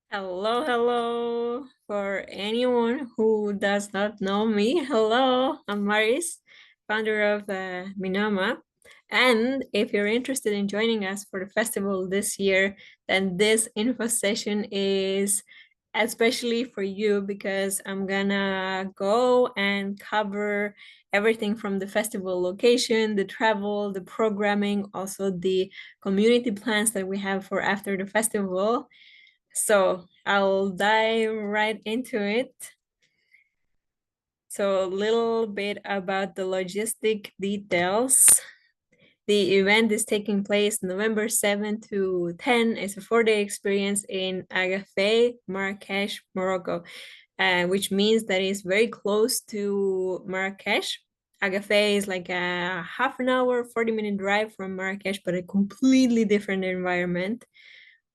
Hello, hello. For anyone who does not know me, hello, I'm Maris, founder of MINOMA. And if you're interested in joining us for the festival this year, then this info session is especially for you because I'm gonna go and cover everything from the festival location, the travel, the programming, also the community plans that we have for after the festival. So I'll dive right into it. So a little bit about the logistic details. The event is taking place November 7 to 10. It's a 4-day experience in Agafay, Marrakesh, Morocco, which means that it's very close to Marrakesh. Agafay is like a half an hour, 40-minute drive from Marrakesh, but a completely different environment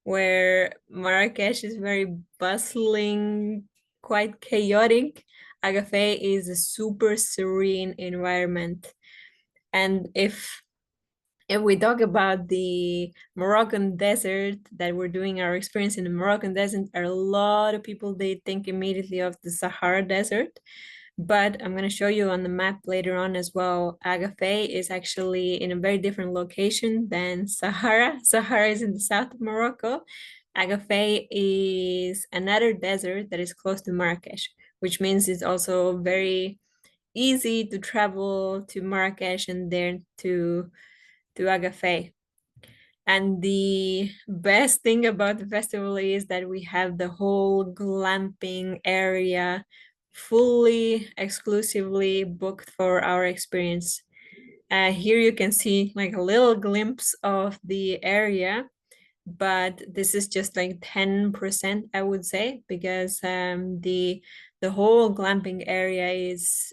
where Marrakesh is very bustling, quite chaotic. Agafay is a super serene environment. And if we talk about the Moroccan desert that we're doing our experience in the Moroccan desert, a lot of people they think immediately of the Sahara Desert. But I'm going to show you on the map later on as well. Agafay is actually in a very different location than Sahara. Sahara is in the south of Morocco. Agafay is another desert that is close to Marrakesh, which means it's also very easy to travel to Marrakesh and then to Agafay. And the best thing about the festival is that we have the whole glamping area fully exclusively booked for our experience. Here you can see like a little glimpse of the area, but this is just like 10%, I would say, because the whole glamping area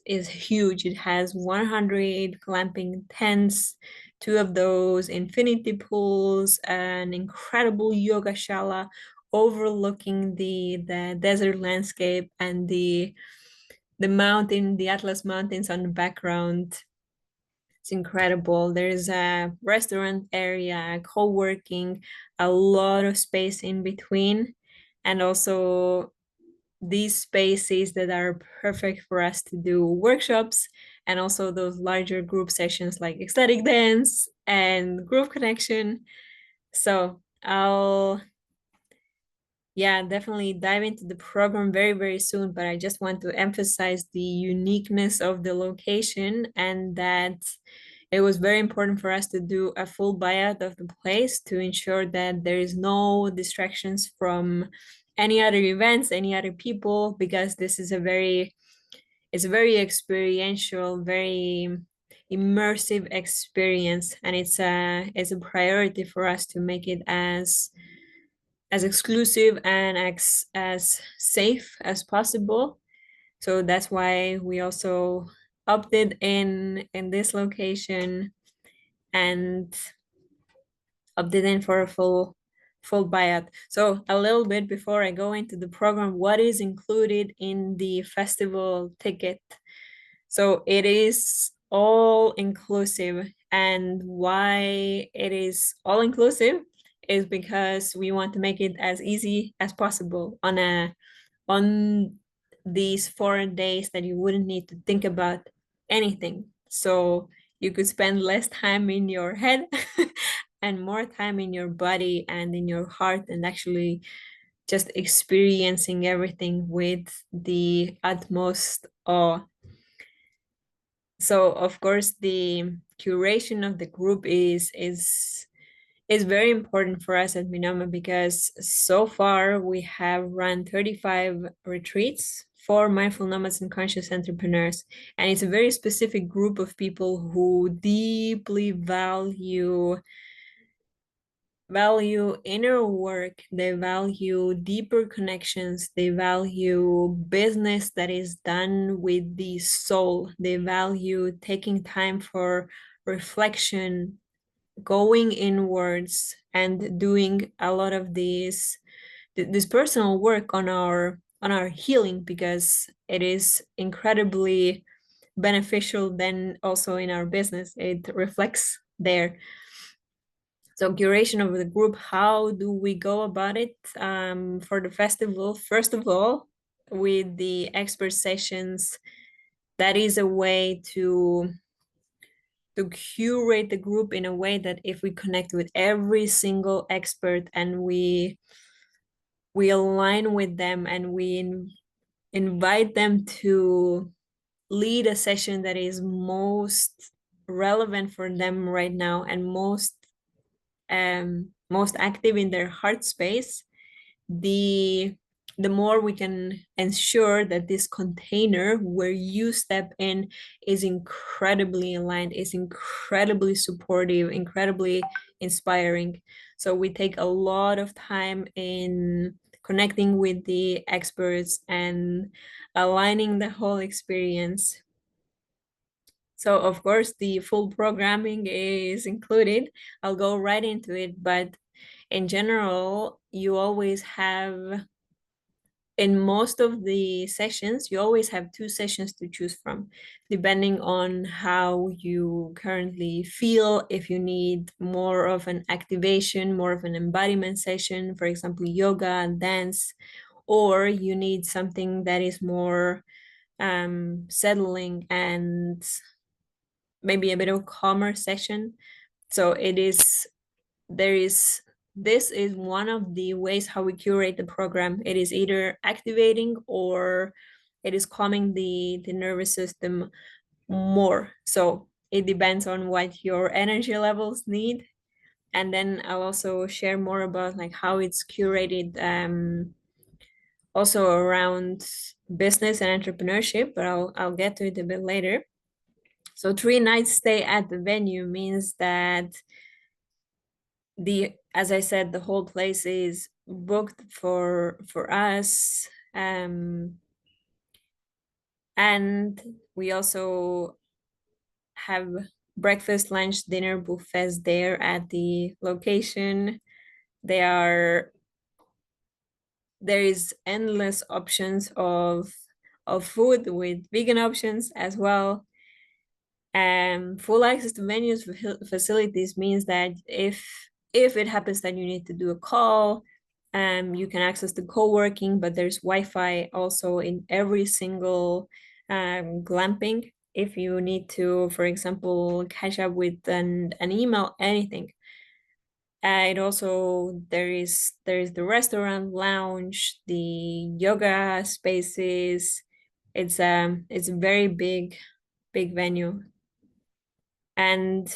is huge. It has 100 glamping tents, two of those infinity pools, an incredible yoga shala overlooking the desert landscape and the Atlas Mountains on the background. It's incredible. There's a restaurant area, co-working, a lot of space in between, and also these spaces that are perfect for us to do workshops and also those larger group sessions like ecstatic dance and group connection. So I'll definitely dive into the program very, very soon, but I just want to emphasize the uniqueness of the location and that it was very important for us to do a full buyout of the place to ensure that there is no distractions from any other events, any other people, because this is it's a very experiential, very immersive experience, and it's a priority for us to make it as exclusive and as safe as possible. So that's why we also opted in this location and opted in for a full buyout. So a little bit before I go into the program, what is included in the festival ticket? So it is all inclusive, and why it is all inclusive is because we want to make it as easy as possible on these 4 days that you wouldn't need to think about anything. So you could spend less time in your head and more time in your body and in your heart and actually just experiencing everything with the utmost awe. So of course the curation of the group is very important for us at MINOMA because so far we have run 35 retreats for mindful nomads and conscious entrepreneurs. And it's a very specific group of people who deeply value inner work, they value deeper connections, they value business that is done with the soul, they value taking time for reflection, going inwards and doing a lot of this personal work on our healing, because it is incredibly beneficial then also in our business. It reflects there. So curation of the group, how do we go about it for the festival? First of all, with the expert sessions, that is a way to curate the group in a way that if we connect with every single expert and we align with them and invite them to lead a session that is most relevant for them right now and most active in their heart space, the more we can ensure that this container where you step in is incredibly aligned, is incredibly supportive, incredibly inspiring. So we take a lot of time in connecting with the experts and aligning the whole experience. So of course the full programming is included. I'll go right into it, but in general, you always have, in most of the sessions, you always have two sessions to choose from, depending on how you currently feel. If you need more of an activation, more of an embodiment session, for example, yoga and dance, or you need something that is more settling and maybe a bit of a calmer session. So there is this is one of the ways how we curate the program. It is either activating or it is calming the nervous system more. So it depends on what your energy levels need. And then I'll also share more about like how it's curated also around business and entrepreneurship, but I'll get to it a bit later. So 3 nights stay at the venue means that as I said, the whole place is booked for us. And we also have breakfast, lunch, dinner buffets there at the location. There is endless options of food with vegan options as well. Full access to venues facilities means that if it happens that you need to do a call, you can access the co-working, but there's Wi-Fi also in every single glamping. If you need to, for example, catch up with an email, anything. It also there is the restaurant, lounge, the yoga spaces. It's a very big venue. And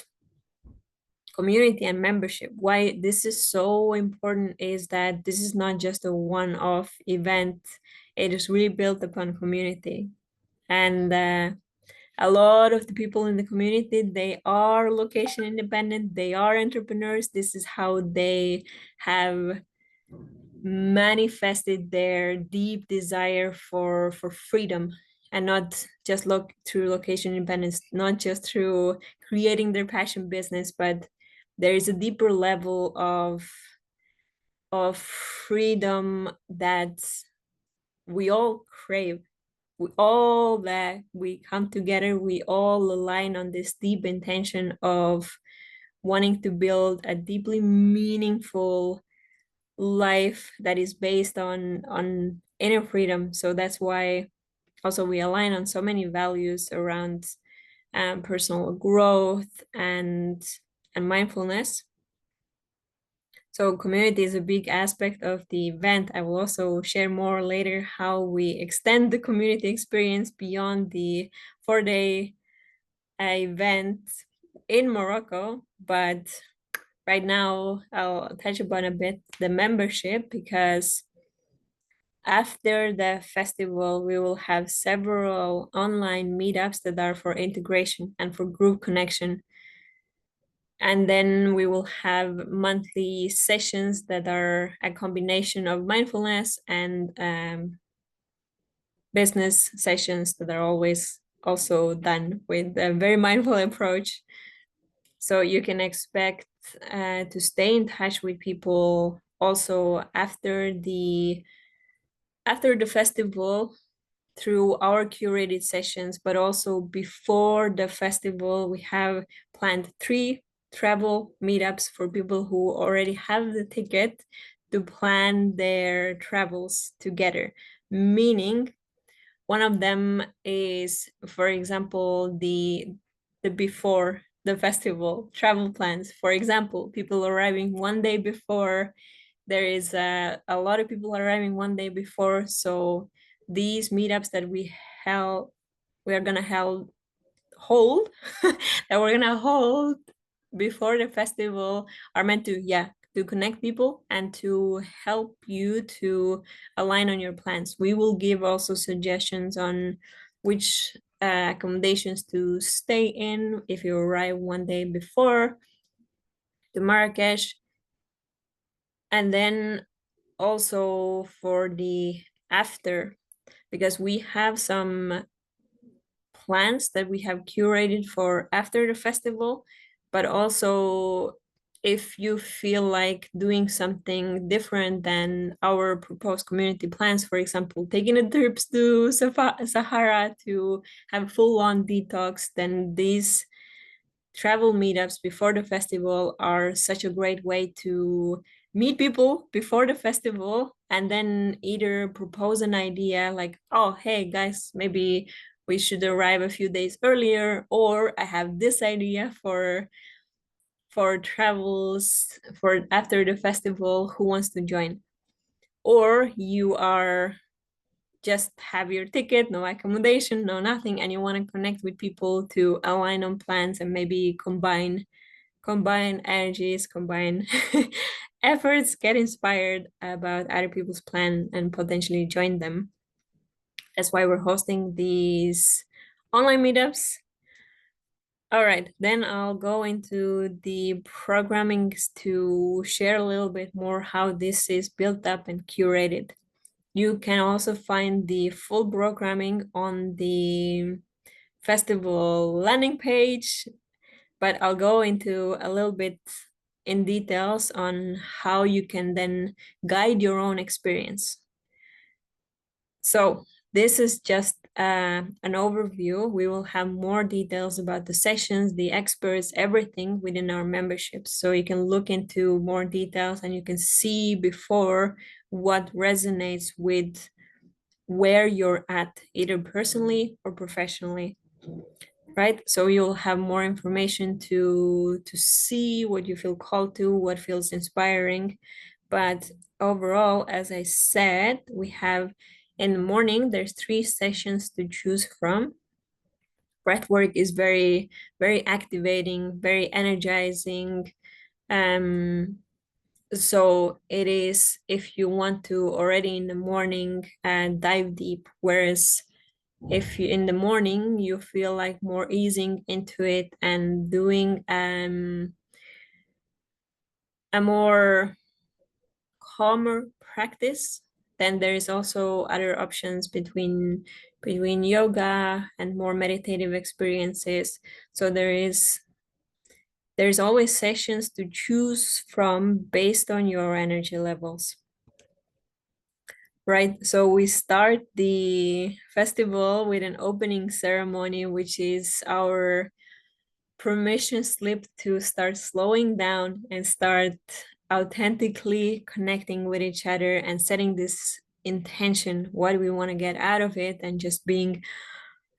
community and membership, why this is so important is that this is not just a one-off event. It is really built upon community, and a lot of the people in the community, they are location independent, they are entrepreneurs. This is how they have manifested their deep desire for freedom, and not just look through location independence, not just through creating their passion business, but there is a deeper level of freedom that we all crave. We come together, we all align on this deep intention of wanting to build a deeply meaningful life that is based on inner freedom. So that's why also we align on so many values around personal growth and mindfulness. So community is a big aspect of the event. I will also share more later how we extend the community experience beyond the 4-day event in Morocco. But right now I'll touch upon a bit the membership, because after the festival, we will have several online meetups that are for integration and for group connection. And then we will have monthly sessions that are a combination of mindfulness and business sessions that are always also done with a very mindful approach. So you can expect to stay in touch with people also after the festival through our curated sessions, but also before the festival. We have planned 3 travel meetups for people who already have the ticket to plan their travels together. Meaning, one of them is, for example, the before the festival travel plans. For example, people arriving one day before. There is a lot of people arriving one day before. So these meetups that we are gonna hold that we're gonna hold before the festival are meant to, yeah, to connect people and to help you to align on your plans. We will give also suggestions on which accommodations to stay in if you arrive one day before to Marrakesh. And then also for the after, because we have some plans that we have curated for after the festival, but also if you feel like doing something different than our proposed community plans, for example, taking a trips to Sahara to have full-on detox, then these travel meetups before the festival are such a great way to meet people before the festival and then either propose an idea like, oh, hey guys, maybe we should arrive a few days earlier, or I have this idea for travels for after the festival, who wants to join? Or you are just have your ticket, no accommodation, no nothing, and you want to connect with people to align on plans and maybe combine energies, combine efforts, get inspired about other people's plan and potentially join them. That's why we're hosting these online meetups. All right, then I'll go into the programming to share a little bit more how this is built up and curated. You can also find the full programming on the festival landing page, but I'll go into a little bit in details on how you can then guide your own experience. So this is just an overview. We will have more details about the sessions, the experts, everything within our memberships. So you can look into more details and you can see before what resonates with where you're at, either personally or professionally. Right? So you'll have more information to see what you feel called to, what feels inspiring. But overall, as I said, we have in the morning, there's 3 sessions to choose from. Breathwork is very, very activating, very energizing. So it is if you want to already in the morning and dive deep, whereas if you in the morning you feel like more easing into it and doing a more calmer practice, then there is also other options between yoga and more meditative experiences. So there's always sessions to choose from based on your energy levels. Right, so we start the festival with an opening ceremony, which is our permission slip to start slowing down and start authentically connecting with each other and setting this intention, what we want to get out of it, and just being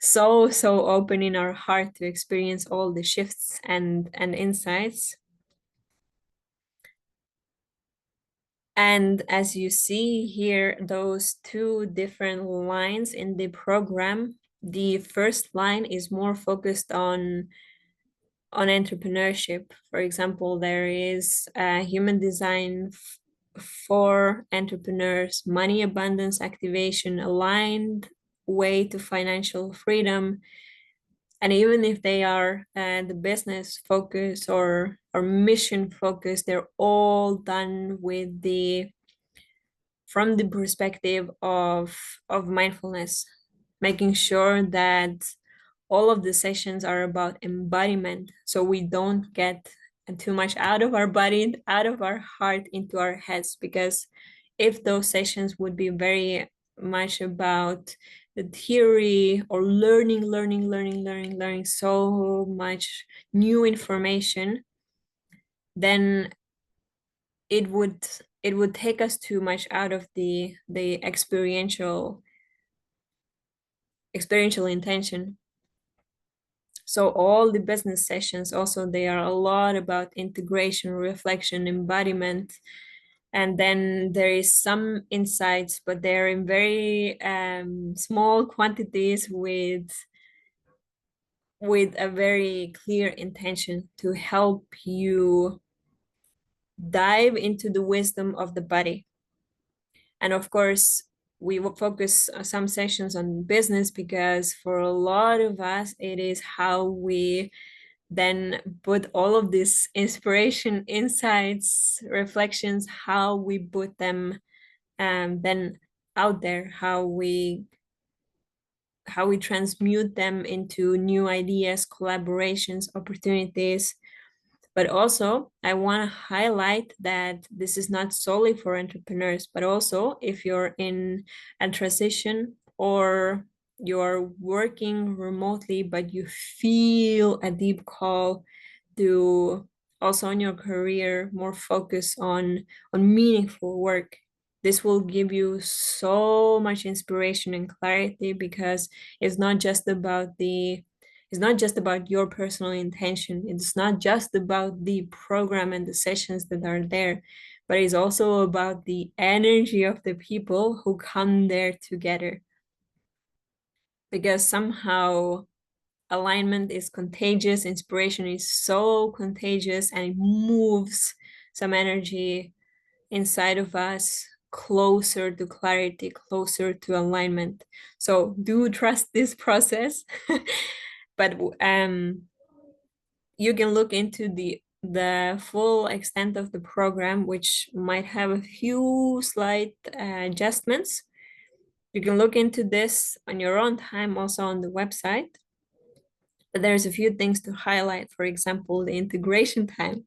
so open in our heart to experience all the shifts and insights. And as you see here, those 2 different lines in the program, the first line is more focused on entrepreneurship. For example, there is human design for entrepreneurs, money abundance activation, aligned way to financial freedom. And even if they are the business focus or mission focus, they're all done with from the perspective of mindfulness, making sure that all of the sessions are about embodiment, so we don't get too much out of our body, out of our heart, into our heads. Because if those sessions would be very much about the theory or learning so much new information, then it would take us too much out of the experiential intention. So all the business sessions also, they are a lot about integration, reflection, embodiment, and then there is some insights, but they're in very small quantities with a very clear intention to help you dive into the wisdom of the body. And of course, we will focus some sessions on business because for a lot of us, it is how we then put all of this inspiration, insights, reflections, how we put them then out there, how we transmute them into new ideas, collaborations, opportunities. But also, I want to highlight that this is not solely for entrepreneurs, but also if you're in a transition or you're working remotely, but you feel a deep call to also in your career more focus on meaningful work. This will give you so much inspiration and clarity because it's not just about your personal intention. It's not just about the program and the sessions that are there, but it's also about the energy of the people who come there together. Because somehow alignment is contagious, inspiration is so contagious, and it moves some energy inside of us closer to clarity, closer to alignment. So do trust this process. But you can look into the full extent of the program, which might have a few slight adjustments. You can look into this on your own time, also on the website. But there's a few things to highlight. For example, the integration time,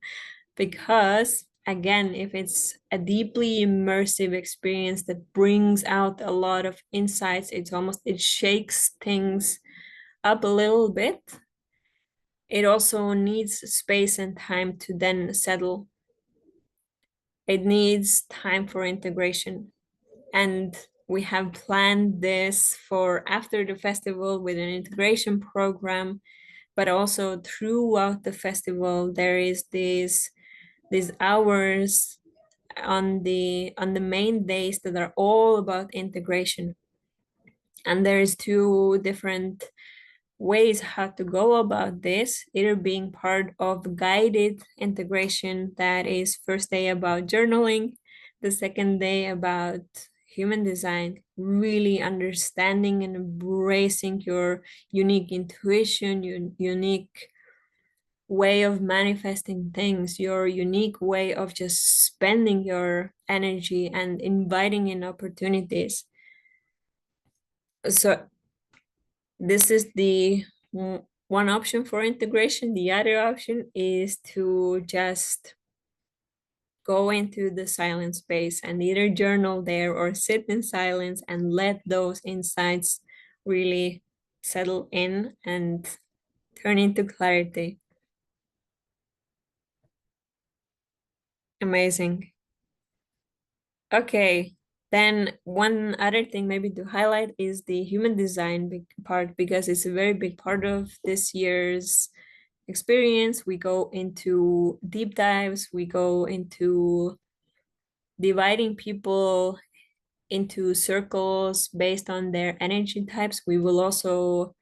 because again, if it's a deeply immersive experience that brings out a lot of insights, it shakes things up a little bit. It also needs space and time to then settle. It needs time for integration. And we have planned this for after the festival with an integration program, but also throughout the festival, there is these hours on the main days that are all about integration. And there's two different ways how to go about this, either being part of guided integration, that is first day about journaling, the second day about human design, really understanding and embracing your unique intuition, your unique way of manifesting things, your unique way of just spending your energy and inviting in opportunities. So this is the one option for integration. The other option is to just go into the silent space and either journal there or sit in silence and let those insights really settle in and turn into clarity. Amazing. Okay, then one other thing maybe to highlight is the human design part, because it's a very big part of this year's experience. We go into deep dives, we go into dividing people into circles based on their energy types. We will also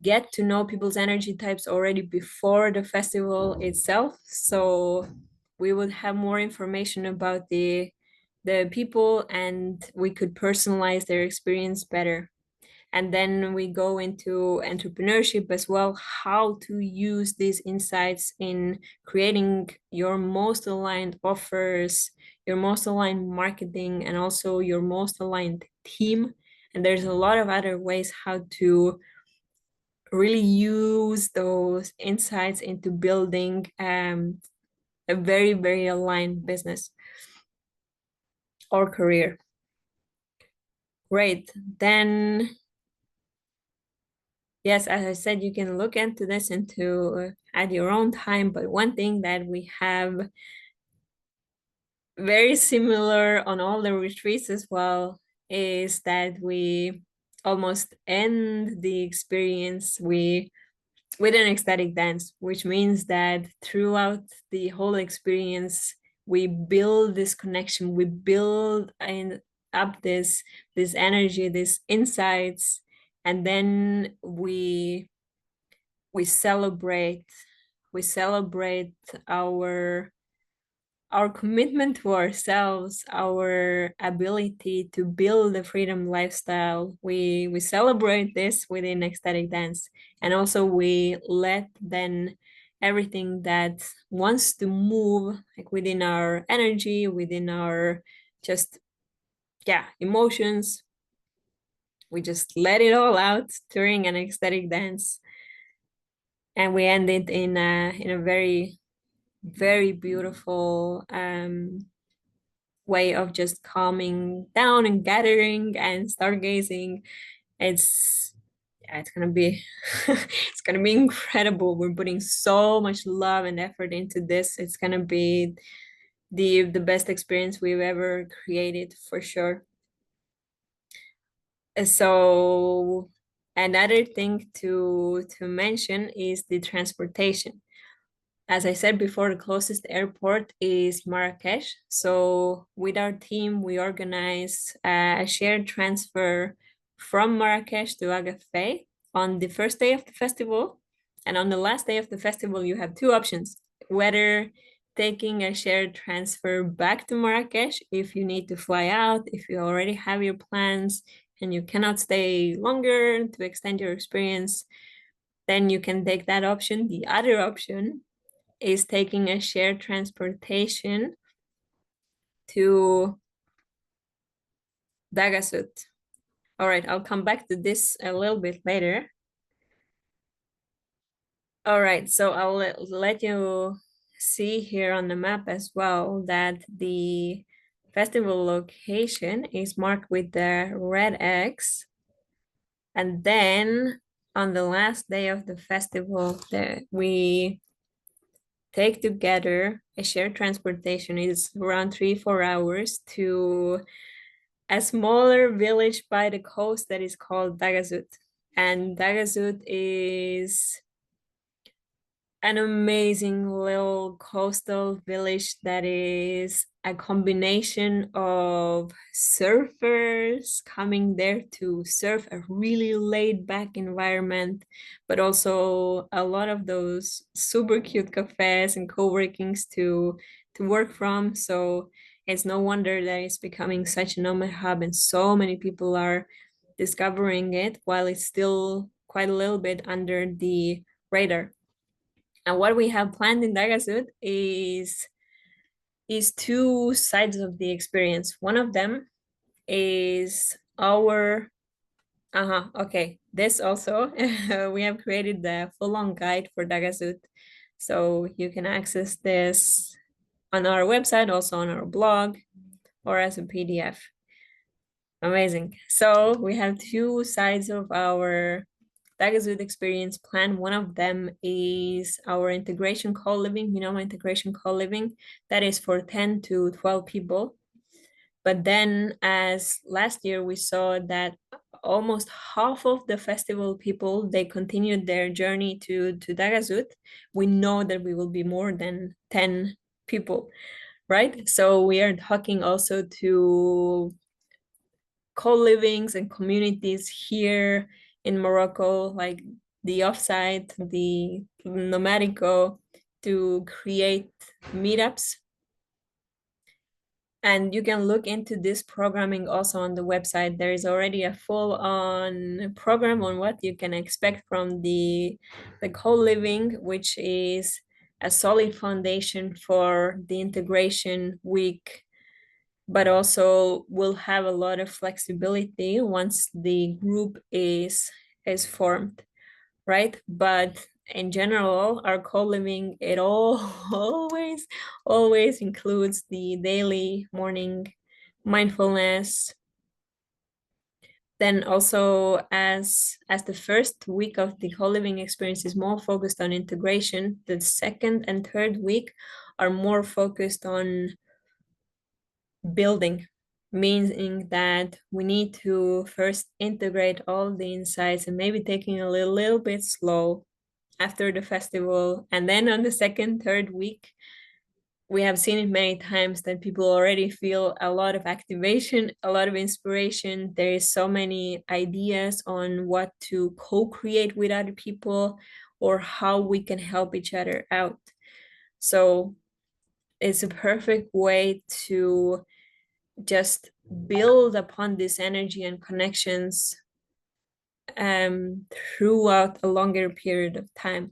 get to know people's energy types already before the festival itself. So we would have more information about the people and we could personalize their experience better. And then we go into entrepreneurship as well, how to use these insights in creating your most aligned offers, your most aligned marketing, and also your most aligned team. And there's a lot of other ways how to really use those insights into building a very, very aligned business or career. Great. Then Yes, as I said, you can look into this into at your own time. But one thing that we have very similar on all the retreats as well is that we almost end the experience with an ecstatic dance, which means that throughout the whole experience we build this connection, we build and up this energy, these insights, and then we celebrate we celebrate our our commitment to ourselves, our ability to build a freedom lifestyle. We celebrate this within ecstatic dance, and also we let then everything that wants to move like within our energy, within our just emotions, we just let it all out during an ecstatic dance, and we end it in a very very beautiful way of just calming down and gathering and stargazing. It's it's gonna be it's gonna be incredible. We're putting so much love and effort into this. It's gonna be the best experience we've ever created for sure. So another thing to mention is the transportation. As I said before, the closest airport is Marrakesh. So with our team, we organize a shared transfer from Marrakesh to Agafay on the first day of the festival. And on the last day of the festival, you have two options, whether taking a shared transfer back to Marrakesh if you need to fly out, if you already have your plans and you cannot stay longer to extend your experience, then you can take that option. The other option is taking a shared transportation to Taghazout. All right, I'll come back to this a little bit later. All right, so I'll let you see here on the map as well that the festival location is marked with the red X. And then on the last day of the festival, we take together a shared transportation. It's around 3-4 hours to a smaller village by the coast that is called Taghazout. And Taghazout is an amazing little coastal village that is a combination of surfers coming there to surf, a really laid back environment, but also a lot of those super cute cafes and co-workings to work from. So it's no wonder that it's becoming such a nomad hub and so many people are discovering it while it's still quite a little bit under the radar. And what we have planned in Taghazout is two sides of the experience. One of them is our okay. This also we have created the full-on guide for Taghazout. So you can access this on our website, also on our blog, or as a PDF. Amazing. So we have two sides of our Taghazout experience plan. One of them is our integration co-living, MINOMA integration co-living, that is for 10 to 12 people. But then as last year, we saw that almost half of the festival people, they continued their journey to Taghazout. We know that we will be more than 10 people, right? So we are talking also to co-livings and communities here in Morocco, like the offsite, the nomadico, to create meetups. And you can look into this programming also on the website. There is already a full-on program on what you can expect from the co-living, which is a solid foundation for the integration week, but also will have a lot of flexibility once the group is formed, right? But in general, our co-living, it all always includes the daily morning mindfulness, Then also as the first week of the co-living experience is more focused on integration, the second and third week are more focused on building, meaning that we need to first integrate all the insights and maybe taking a little bit slow after the festival. And then on the second, third week, we have seen it many times that people already feel a lot of activation, a lot of inspiration. There is so many ideas on what to co-create with other people or how we can help each other out. So it's a perfect way to just build upon this energy and connections throughout a longer period of time.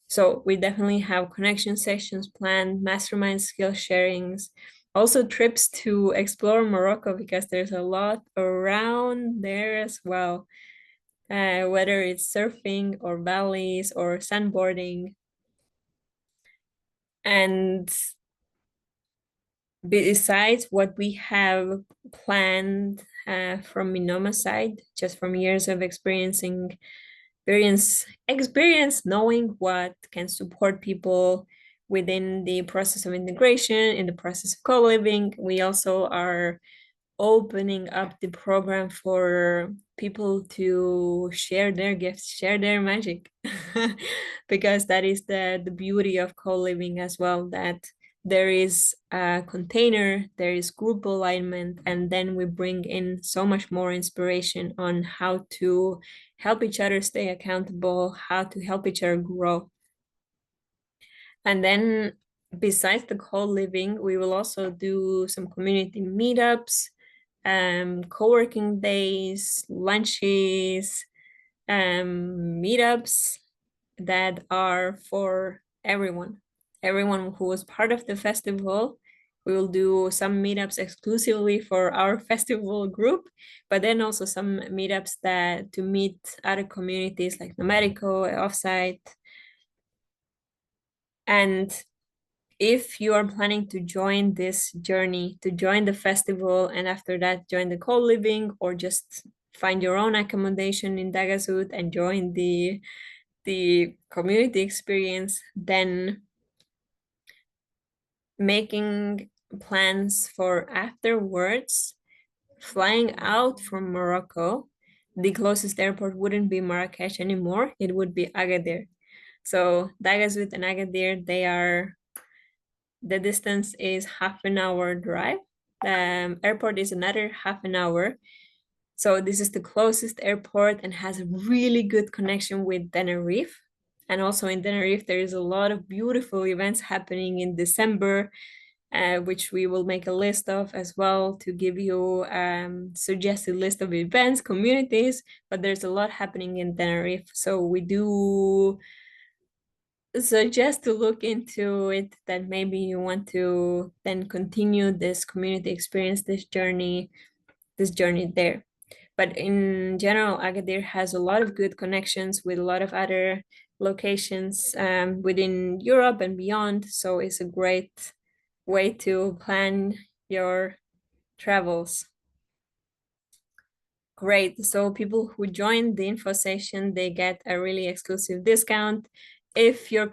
So we definitely have connection sessions planned, mastermind skill sharings, also trips to explore Morocco because there's a lot around there as well. Whether it's surfing or valleys or sandboarding. And besides what we have planned from MINOMA side, just from years of experience knowing what can support people within the process of integration, in the process of co-living. We also are opening up the program for people to share their gifts, share their magic, because that is the beauty of co-living as well, that there is a container, there is group alignment, and then we bring in so much more inspiration on how to help each other stay accountable, how to help each other grow. And then besides the co-living, we will also do some community meetups, co-working days, lunches, meetups that are for everyone who was part of the festival. We will do some meetups exclusively for our festival group, but then also some meetups that to meet other communities like Nomadico, Offsite. And if you are planning to join this journey, to join the festival, and after that join the co-living, or just find your own accommodation in Taghazout and join the community experience, then making plans for afterwards, flying out from Morocco. The closest airport wouldn't be Marrakesh anymore, it would be Agadir. So Taghazout and Agadir, the distance is half an hour drive. Airport is another half an hour. So this is the closest airport and has a really good connection with Tenerife. And also in Tenerife, there is a lot of beautiful events happening in December, which we will make a list of as well to give you suggested list of events, communities, but there's a lot happening in Tenerife. So we do suggest to look into it, that maybe you want to then continue this community experience, this journey there. But in general, Agadir has a lot of good connections with a lot of other locations within Europe and beyond. So it's a great way to plan your travels. Great. So people who join the info session, they get a really exclusive discount. If you're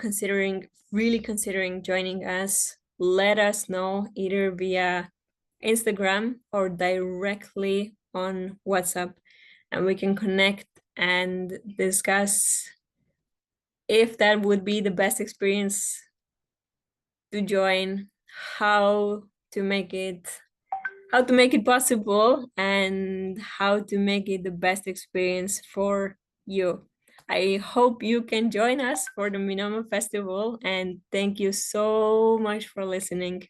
really considering joining us, let us know either via Instagram or directly on WhatsApp, and we can connect and discuss if that would be the best experience to join, how to make it possible, and how to make it the best experience for you. I hope you can join us for the MINOMA Festival, and thank you so much for listening.